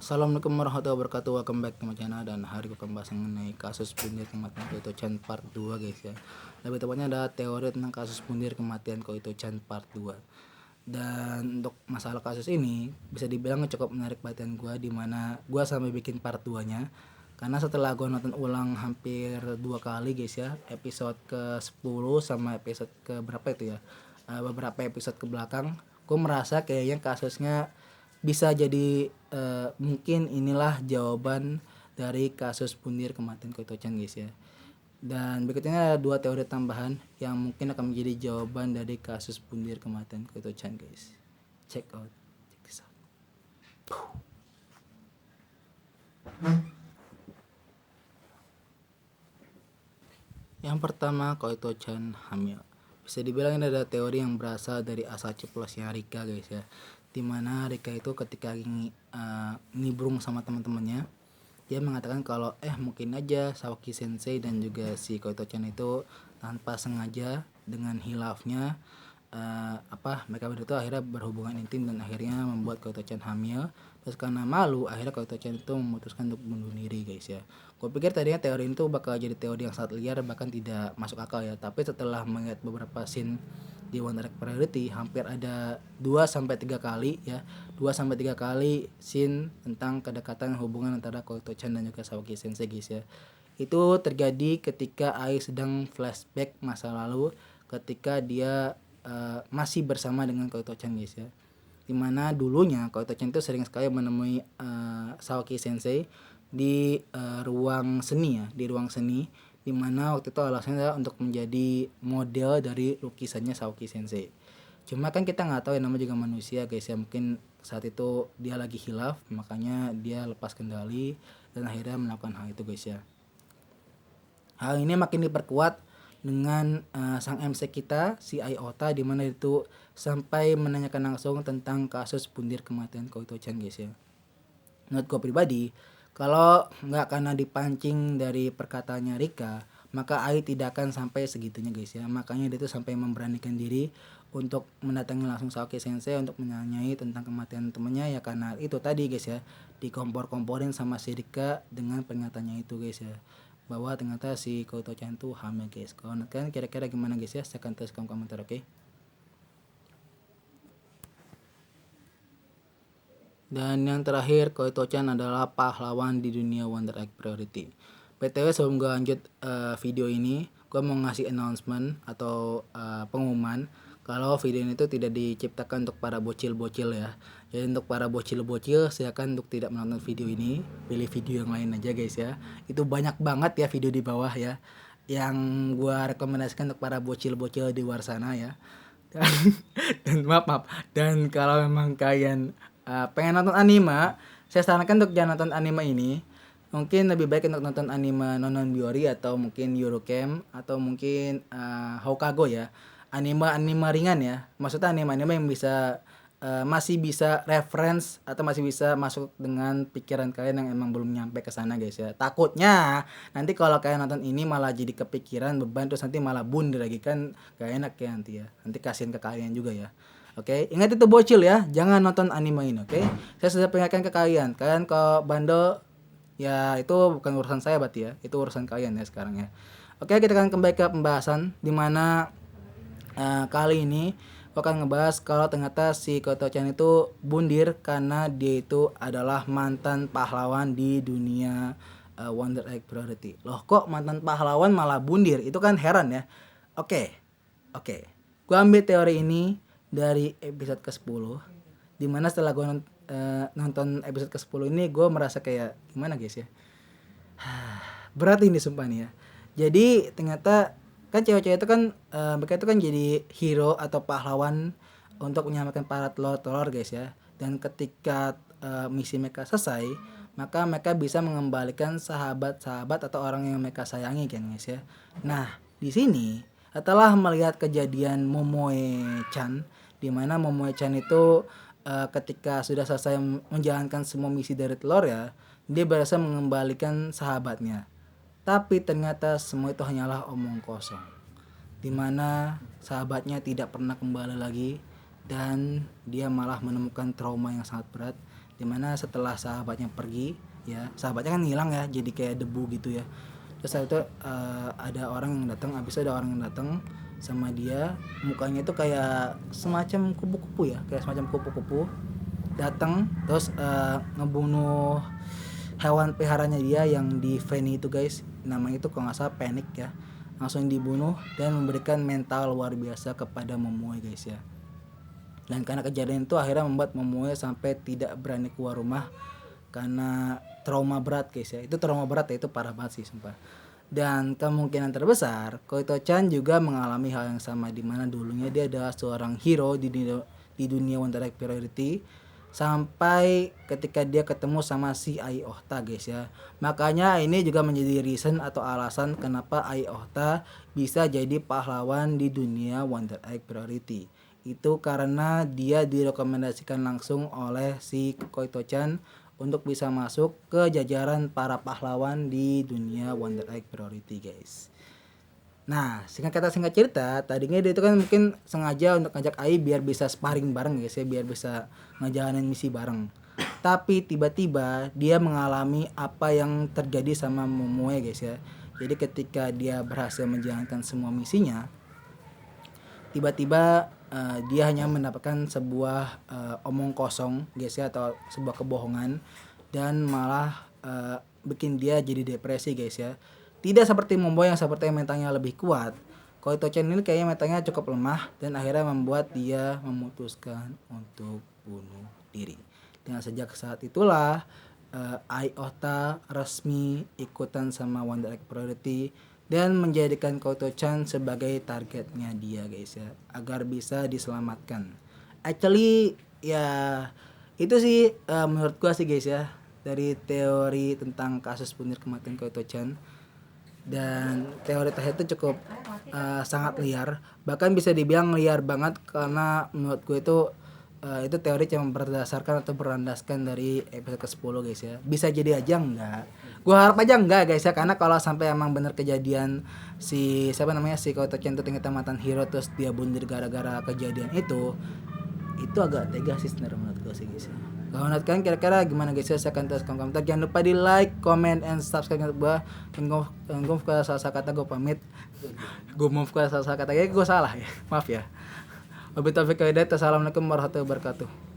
Assalamualaikum warahmatullahi wabarakatuh. Welcome back to my channel, dan hari ini akan bahas mengenai kasus bunuh kematian Koito-chan part 2 guys ya. Lebih tepatnya ada teori tentang kasus bunuh kematian Koito-chan part 2. Dan untuk masalah kasus ini bisa dibilang cukup menarik perhatian gue, dimana gue sampai bikin part 2 nya. Karena setelah gue nonton ulang hampir 2 kali guys ya, episode ke 10 sama episode ke berapa itu ya, beberapa episode ke belakang, gue merasa kayaknya kasusnya bisa jadi mungkin inilah jawaban dari kasus punir kematian Koito-chan guys ya. Dan berikutnya ada 2 teori tambahan yang mungkin akan menjadi jawaban dari kasus punir kematian Koito-chan guys. Check this out. Yang pertama, Koito-chan hamil. Bisa dibilang ini ada teori yang berasal dari asal ceplosnya Rika guys ya, dimana Rika itu ketika nibrung sama teman-temannya, dia mengatakan kalau mungkin aja Saoki Sensei dan juga si Koito-chan itu tanpa sengaja dengan hilafnya mereka berdua itu akhirnya berhubungan intim dan akhirnya membuat Koito-chan hamil. Terus karena malu, akhirnya Koito-chan itu memutuskan untuk bunuh diri guys ya. Gue pikir tadinya teori itu bakal jadi teori yang sangat liar, bahkan tidak masuk akal ya. Tapi setelah melihat beberapa scene di One Direct Priority, hampir ada 2-3 kali ya, 2-3 kali scene tentang kedekatan hubungan antara Koito-chan dan juga Saoki Sensei guys ya. Itu terjadi ketika Ai sedang flashback masa lalu ketika dia masih bersama dengan Koito-chan guys ya. Dimana dulunya Koito-chan itu sering sekali menemui Saoki Sensei di ruang seni ya, di ruang seni, dimana waktu itu alasannya adalah untuk menjadi model dari lukisannya Saoki Sensei. Cuma kan kita nggak tahu ya, namanya juga manusia guys ya, mungkin saat itu dia lagi hilaf, makanya dia lepas kendali dan akhirnya melakukan hal itu guys ya. Hal ini makin diperkuat dengan sang MC kita si Iota, di mana itu sampai menanyakan langsung tentang kasus punir kematian Koito-chan guys ya. Menurut gue pribadi, kalau nggak karena dipancing dari perkataannya Rika, maka Ai tidak akan sampai segitunya guys ya. Makanya dia tuh sampai memberanikan diri untuk mendatangi langsung Saoki Sensei untuk menanyai tentang kematian temennya ya, karena itu tadi guys ya, dikompor-komporin sama si Rika dengan pernyataannya itu guys ya, bahwa ternyata si Koito-chan tuh hamil guys. Kalau kalian kira-kira gimana guys ya, silahkan tulis kolom komentar oke? Dan yang terakhir, Koito-chan adalah pahlawan di dunia Wonder Egg Priority. BTW sebelum gue lanjut video ini, gue mau ngasih announcement atau pengumuman kalau video ini tuh tidak diciptakan untuk para bocil-bocil ya. Jadi untuk para bocil-bocil silakan untuk tidak menonton video ini, pilih video yang lain aja guys ya. Itu banyak banget ya video di bawah ya yang gue rekomendasikan untuk para bocil-bocil di luar sana ya. Dan maaf, dan kalau memang kalian pengen nonton anime, saya sarankan untuk jangan nonton anime ini. Mungkin lebih baik untuk nonton anime Nonon Biori atau mungkin Eurocamp atau mungkin Hokago ya. Anime ringan ya. Maksudnya anime-anime yang bisa masih bisa reference atau masih bisa masuk dengan pikiran kalian yang emang belum nyampe ke sana guys ya. Takutnya nanti kalau kalian nonton ini malah jadi kepikiran beban, terus nanti malah bundir lagi, kan gak enak ya nanti ya. Nanti kasihan ke kalian juga ya. Oke, ingat itu bocil ya, jangan nonton anime ini oke. Saya sudah peringatkan ke kalian. Kalian kalau bandel ya itu bukan urusan saya berarti ya. Itu urusan kalian ya sekarang ya. Oke, kita akan kembali ke pembahasan dimana kali ini aku akan ngebahas kalau ternyata si Koito-chan itu bundir karena dia itu adalah mantan pahlawan di dunia Wonder Egg Priority. Loh, kok mantan pahlawan malah bundir? Itu kan heran ya. Oke. Gue ambil teori ini dari episode ke-10, dimana setelah gue nonton episode ke-10 ini, gue merasa kayak gimana guys ya. Berat ini sumpah nih ya. Jadi ternyata kan cewek-cewek itu kan mereka itu kan jadi hero atau pahlawan untuk menyelamatkan para telur-telur guys ya. Dan ketika misi mereka selesai, maka mereka bisa mengembalikan sahabat-sahabat atau orang yang mereka sayangi kan guys ya. Nah, di sini setelah melihat kejadian Momoe-chan, di mana Momoe-chan itu ketika sudah selesai menjalankan semua misi dari telur ya, dia berhasil mengembalikan sahabatnya. Tapi ternyata semua itu hanyalah omong kosong, dimana sahabatnya tidak pernah kembali lagi dan dia malah menemukan trauma yang sangat berat, dimana setelah sahabatnya pergi ya, sahabatnya kan hilang ya, jadi kayak debu gitu ya. Terus itu ada orang yang datang, sama dia, mukanya itu kayak semacam kupu-kupu ya, kayak semacam kupu-kupu datang terus ngebunuh hewan peliharanya dia yang di Fanny itu guys, namanya itu kalau nggak salah Panic ya, langsung dibunuh dan memberikan mental luar biasa kepada Momoe guys ya. Dan karena kejadian itu akhirnya membuat Momoe sampai tidak berani keluar rumah karena trauma berat guys ya. Itu trauma berat ya, itu parah banget sih sumpah. Dan kemungkinan terbesar Koito-chan juga mengalami hal yang sama, di mana dulunya dia adalah seorang hero di dunia Wonder Egg Priority, sampai ketika dia ketemu sama si Ai Ohta guys ya. Makanya ini juga menjadi reason atau alasan kenapa Ai Ohta bisa jadi pahlawan di dunia Wonder Egg Priority. Itu karena dia direkomendasikan langsung oleh si Koito-chan untuk bisa masuk ke jajaran para pahlawan di dunia Wonder Egg Priority guys. Nah, singkat cerita, tadinya dia itu kan mungkin sengaja untuk ngajak Ai biar bisa sparring bareng guys ya, biar bisa ngejalanin misi bareng. Tapi tiba-tiba dia mengalami apa yang terjadi sama Momoe guys ya. Jadi ketika dia berhasil menjalankan semua misinya, tiba-tiba dia hanya mendapatkan sebuah omong kosong guys ya, atau sebuah kebohongan, dan malah bikin dia jadi depresi guys ya. Tidak seperti Momoe yang sepertinya mentalnya lebih kuat, Koito-chan ini kayaknya mentalnya cukup lemah dan akhirnya membuat dia memutuskan untuk bunuh diri. Dan sejak saat itulah Ai Ohta resmi ikutan sama Wonder Egg Priority dan menjadikan Koito-chan sebagai targetnya dia guys ya, agar bisa diselamatkan. Actually ya itu sih menurut gua sih guys ya, dari teori tentang kasus bunuh kematian Koito-chan. Dan teori terakhir itu cukup sangat liar, bahkan bisa dibilang liar banget, karena menurut gue itu teori yang berdasarkan atau berlandaskan dari episode ke-10 guys ya. Bisa jadi aja enggak, gue harap aja enggak guys ya, karena kalau sampai emang bener kejadian si Koito-chan itu ternyata mantan hero terus dia bunuh diri gara-gara kejadian itu agak tega sih sebenarnya menurut gue sih guys ya. Kalau menurut kalian kira-kira gimana guys ya? Silahkan tulis komentar. Jangan lupa di like, comment, and subscribe untuk gue. Dan gue ke salah kata gue pamit. Gue mau ke salah kata gue salah ya. Maaf ya. Wabillahi taufiq wal hidayah. Assalamualaikum warahmatullahi wabarakatuh.